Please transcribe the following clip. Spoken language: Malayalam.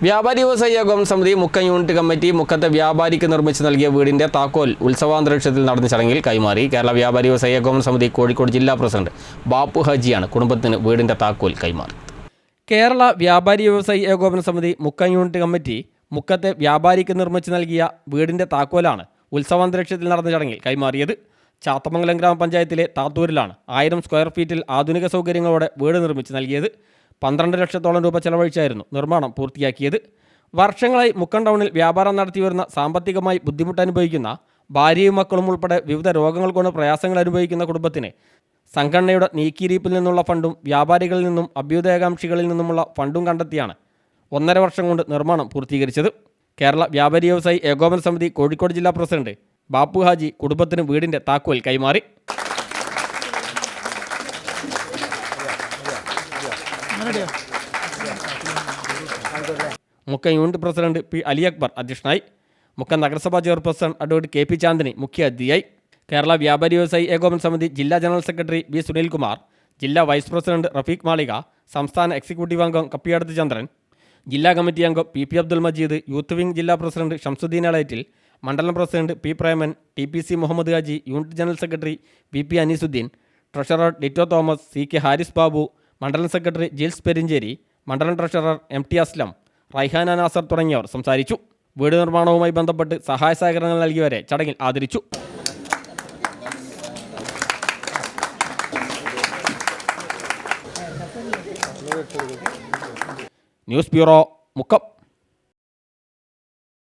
വ്യാപാരി വ്യവസായി ഏകോപന സമിതി മുക്കം യൂണിറ്റ് കമ്മിറ്റി മുക്കത്തെ വ്യാപാരിക്ക് നിർമ്മിച്ച് നൽകിയ വീടിന്റെ താക്കോൽ ഉത്സവാന്തരീക്ഷത്തിൽ നടന്ന ചടങ്ങിൽ കൈമാറി. കേരള വ്യാപാരി വ്യവസായി ഏകോപന സമിതി കോഴിക്കോട് ജില്ലാ പ്രസിഡന്റ് ബാപ്പു ഹാജിയാണ് കുടുംബത്തിന് വീടിന്റെ താക്കോൽ കൈമാറി. കേരള വ്യാപാരി വ്യവസായി ഏകോപന സമിതി മുക്കം യൂണിറ്റ് കമ്മിറ്റി മുക്കത്തെ വ്യാപാരിക്ക് നിർമ്മിച്ച് നൽകിയ വീടിന്റെ താക്കോലാണ് ഉത്സവാന്തരീക്ഷത്തിൽ നടന്ന ചടങ്ങിൽ കൈമാറിയത്. ചാത്തമംഗലം ഗ്രാമപഞ്ചായത്തിലെ താത്തൂരിലാണ് 1000 സ്ക്വയർ ഫീറ്റിൽ ആധുനിക സൗകര്യങ്ങളോടെ വീട് നിർമ്മിച്ച് നൽകിയത്. 12 ലക്ഷത്തോളം രൂപ ചെലവഴിച്ചായിരുന്നു നിർമ്മാണം പൂർത്തിയാക്കിയത്. വർഷങ്ങളായി മുക്കം ടൗണിൽ വ്യാപാരം നടത്തിവരുന്ന സാമ്പത്തികമായി ബുദ്ധിമുട്ടനുഭവിക്കുന്ന ഭാര്യയും മക്കളും ഉൾപ്പെടെ വിവിധ രോഗങ്ങൾ കൊണ്ട് പ്രയാസങ്ങൾ അനുഭവിക്കുന്ന കുടുംബത്തിന് സംഘടനയുടെ നീക്കിയിരിപ്പിൽ നിന്നുള്ള ഫണ്ടും വ്യാപാരികളിൽ നിന്നും അഭ്യുദയകാംക്ഷികളിൽ നിന്നുമുള്ള ഫണ്ടും കണ്ടെത്തിയാണ് 1.5 വർഷം കൊണ്ട് നിർമ്മാണം പൂർത്തീകരിച്ചത്. കേരള വ്യാപാരി വ്യവസായി ഏകോപന സമിതി കോഴിക്കോട് ജില്ലാ പ്രസിഡന്റ് ബാപ്പു ഹാജി കുടുംബത്തിന് വീടിന്റെ താക്കോൽ കൈമാറി. Mukkam unit president P Ali Akbar അധ്യക്ഷനായി. മുക്കം നഗരസഭാ chairperson advocate K P Chandini മുഖ്യ അതിഥിയായി. കേരള വ്യാപാരി വ്യവസായി ഏകോപന സമിതി ജില്ലാ ജനറൽ സെക്രട്ടറി ബി സുനിൽകുമാർ, ജില്ലാ വൈസ് പ്രസിഡന്റ് റഫീഖ് മാളിക, സംസ്ഥാന എക്സിക്യൂട്ടീവ് അംഗം കപ്പിയാടത്ത് ചന്ദ്രൻ, ജില്ലാ കമ്മിറ്റി അംഗം P P Abdul Majeed, youth wing ജില്ലാ പ്രസിഡന്റ് ഷംസുദ്ദീൻ അളയറ്റിൽ, മണ്ഡലം president P Preman, TPC Muhammad Haji, unit general secretary VP Aneesudheen, treasurer Ditto Thomas, CK Haris Babu, മണ്ഡലം സെക്രട്ടറി ജിൽസ് പെരിഞ്ചേരി, മണ്ഡലം ട്രഷറർ MT അസ്ലം, റൈഹാന നാസർ തുടങ്ങിയവർ സംസാരിച്ചു. വീട് നിർമ്മാണവുമായി ബന്ധപ്പെട്ട് സഹായ സഹകരണങ്ങൾ നൽകിയവരെ ചടങ്ങിൽ ആദരിച്ചു. News bureau, Mukkam.